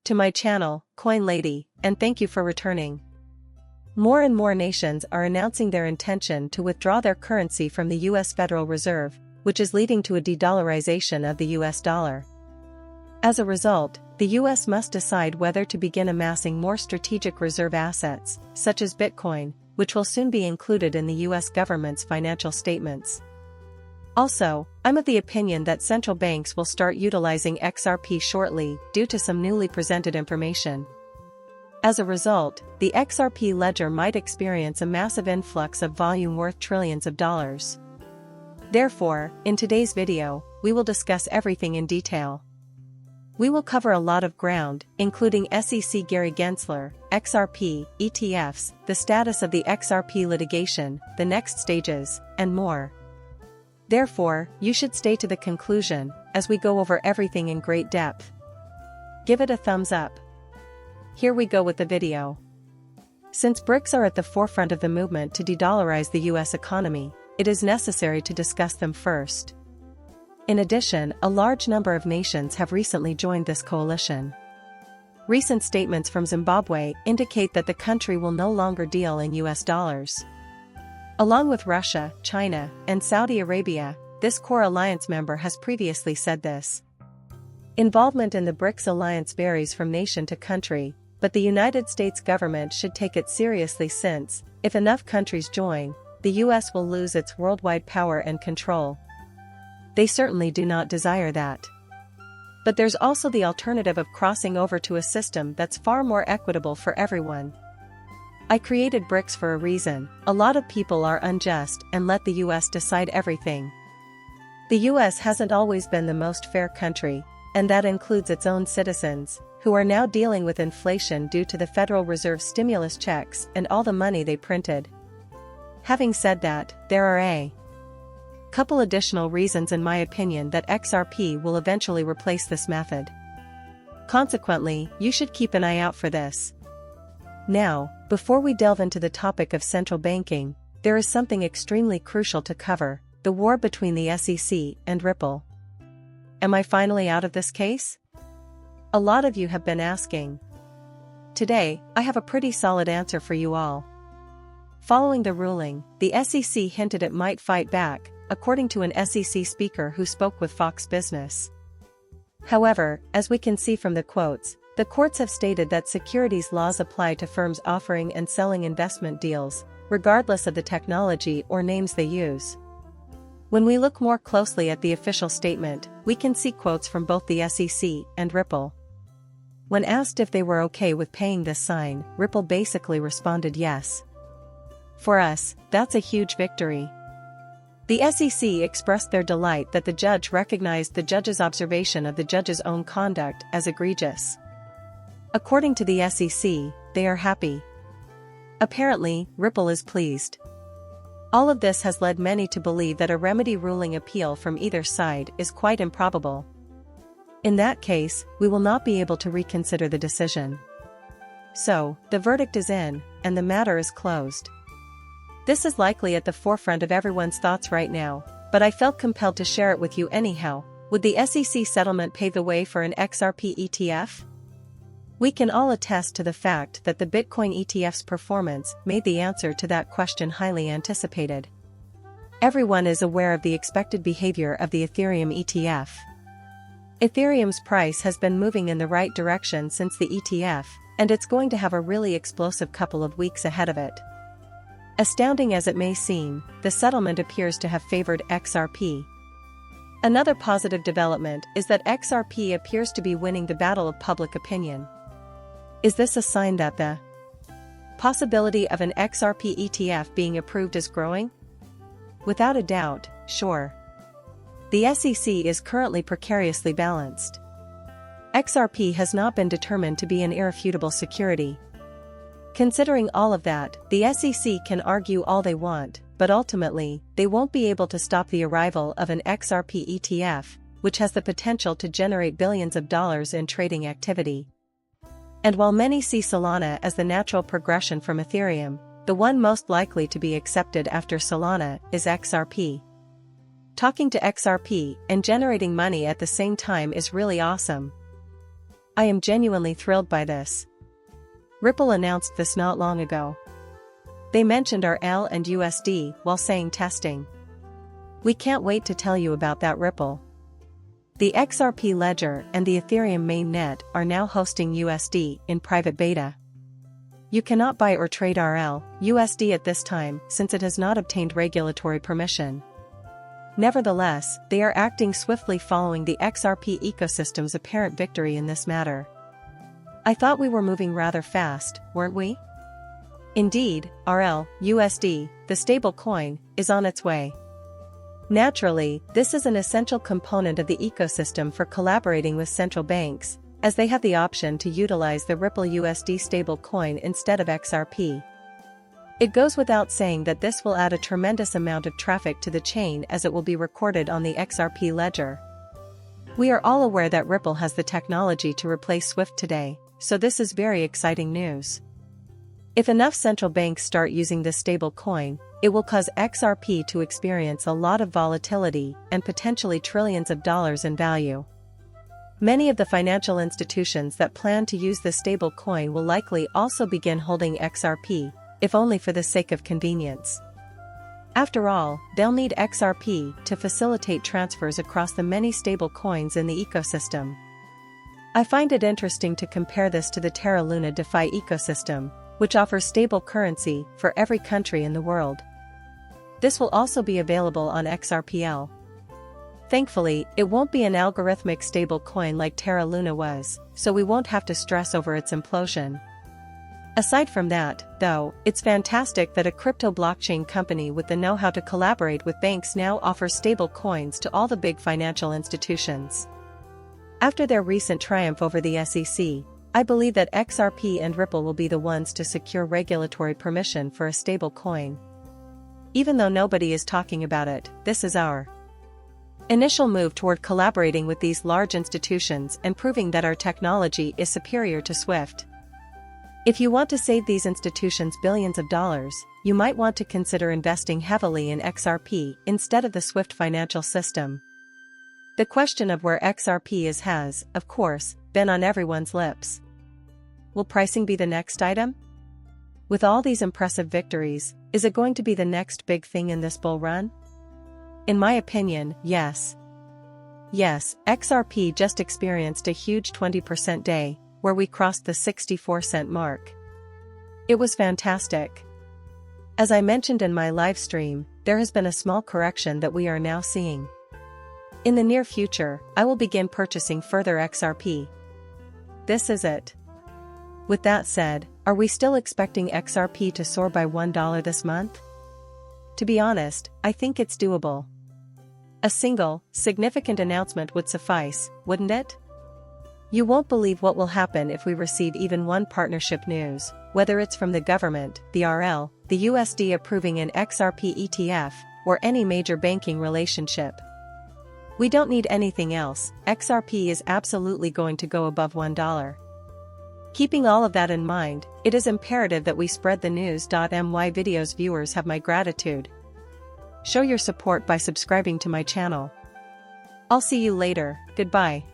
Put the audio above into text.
to my channel, Coin Lady, and thank you for returning. More and more nations are announcing their intention to withdraw their currency from the US Federal Reserve, which is leading to a de-dollarization of the US dollar. As a result, the US must decide whether to begin amassing more strategic reserve assets, such as Bitcoin, which will soon be included in the US government's financial statements. Also, I'm of the opinion that central banks will start utilizing XRP shortly due to some newly presented information. As a result, the XRP ledger might experience a massive influx of volume worth trillions of dollars. Therefore, in today's video, we will discuss everything in detail. We will cover a lot of ground, including SEC Gary Gensler, XRP, ETFs, the status of the XRP litigation, the next stages, and more. Therefore, you should stay to the conclusion, as we go over everything in great depth. Give it a thumbs up. Here we go with the video. Since BRICS are at the forefront of the movement to de-dollarize the US economy, it is necessary to discuss them first. In addition, a large number of nations have recently joined this coalition. Recent statements from Zimbabwe indicate that the country will no longer deal in US dollars. Along with Russia, China, and Saudi Arabia, this core alliance member has previously said this. Involvement in the BRICS alliance varies from nation to country, but the United States government should take it seriously since, if enough countries join, the US will lose its worldwide power and control. They certainly do not desire that. But there's also the alternative of crossing over to a system that's far more equitable for everyone. I created BRICS for a reason. A lot of people are unjust and let the US decide everything. The US hasn't always been the most fair country, and that includes its own citizens, who are now dealing with inflation due to the Federal Reserve stimulus checks and all the money they printed. Having said that, there are a couple additional reasons in my opinion that XRP will eventually replace this method. Consequently, you should keep an eye out for this. Now, before we delve into the topic of central banking, there is something extremely crucial to cover: the war between the SEC and Ripple. Am I finally out of this case? A lot of you have been asking. Today, I have a pretty solid answer for you all. Following the ruling, the SEC hinted it might fight back, according to an SEC speaker who spoke with Fox Business. However, as we can see from the quotes, the courts have stated that securities laws apply to firms offering and selling investment deals, regardless of the technology or names they use. When we look more closely at the official statement, we can see quotes from both the SEC and Ripple. When asked if they were okay with paying this fine, Ripple basically responded yes. For us, that's a huge victory. The SEC expressed their delight that the judge recognized the judge's observation of the judge's own conduct as egregious. According to the SEC, they are happy. Apparently, Ripple is pleased. All of this has led many to believe that a remedy ruling appeal from either side is quite improbable. In that case, we will not be able to reconsider the decision. So, the verdict is in, and the matter is closed. This is likely at the forefront of everyone's thoughts right now, but I felt compelled to share it with you anyhow. Would the SEC settlement pave the way for an XRP ETF? We can all attest to the fact that the Bitcoin ETF's performance made the answer to that question highly anticipated. Everyone is aware of the expected behavior of the Ethereum ETF. Ethereum's price has been moving in the right direction since the ETF, and it's going to have a really explosive couple of weeks ahead of it. Astounding as it may seem, the settlement appears to have favored XRP. Another positive development is that XRP appears to be winning the battle of public opinion. Is this a sign that the possibility of an XRP ETF being approved is growing? Without a doubt, sure. The SEC is currently precariously balanced. XRP has not been determined to be an irrefutable security. Considering all of that, the SEC can argue all they want, but ultimately, they won't be able to stop the arrival of an XRP ETF, which has the potential to generate billions of dollars in trading activity. And while many see Solana as the natural progression from Ethereum, the one most likely to be accepted after Solana is XRP. Talking to XRP and generating money at the same time is really awesome. I am genuinely thrilled by this. Ripple announced this not long ago. They mentioned RL and USD while saying testing. We can't wait to tell you about that, Ripple. The XRP ledger and the Ethereum mainnet are now hosting USD in private beta. You cannot buy or trade RL, USD at this time since it has not obtained regulatory permission. Nevertheless, they are acting swiftly following the XRP ecosystem's apparent victory in this matter. I thought we were moving rather fast, weren't we? Indeed, RL, USD, the stable coin, is on its way. Naturally, this is an essential component of the ecosystem for collaborating with central banks, as they have the option to utilize the Ripple USD stablecoin instead of XRP. It goes without saying that this will add a tremendous amount of traffic to the chain as it will be recorded on the XRP ledger. We are all aware that Ripple has the technology to replace SWIFT today, so this is very exciting news. If enough central banks start using this stablecoin, it will cause XRP to experience a lot of volatility and potentially trillions of dollars in value. Many of the financial institutions that plan to use this stablecoin will likely also begin holding XRP, if only for the sake of convenience. After all, they'll need XRP to facilitate transfers across the many stablecoins in the ecosystem. I find it interesting to compare this to the Terra Luna DeFi ecosystem, which offers stable currency for every country in the world. This will also be available on XRPL. Thankfully, it won't be an algorithmic stablecoin like Terra Luna was, so we won't have to stress over its implosion. Aside from that, though, it's fantastic that a crypto blockchain company with the know-how to collaborate with banks now offers stable coins to all the big financial institutions. After their recent triumph over the SEC, I believe that XRP and Ripple will be the ones to secure regulatory permission for a stable coin. Even though nobody is talking about it, this is our initial move toward collaborating with these large institutions and proving that our technology is superior to SWIFT. If you want to save these institutions billions of dollars, you might want to consider investing heavily in XRP instead of the SWIFT financial system. The question of where XRP is has, of course, been on everyone's lips. Will pricing be the next item? With all these impressive victories, is it going to be the next big thing in this bull run? In my opinion, yes. Yes, XRP just experienced a huge 20% day, where we crossed the 64-cent mark. It was fantastic. As I mentioned in my live stream, there has been a small correction that we are now seeing. In the near future, I will begin purchasing further XRP. This is it. With that said, are we still expecting XRP to soar by $1 this month? To be honest, I think it's doable. A single, significant announcement would suffice, wouldn't it? You won't believe what will happen if we receive even one partnership news, whether it's from the government, the RL, the USD approving an XRP ETF, or any major banking relationship. We don't need anything else, XRP is absolutely going to go above $1. Keeping all of that in mind, it is imperative that we spread the news. My videos viewers have my gratitude. Show your support by subscribing to my channel. I'll see you later, goodbye.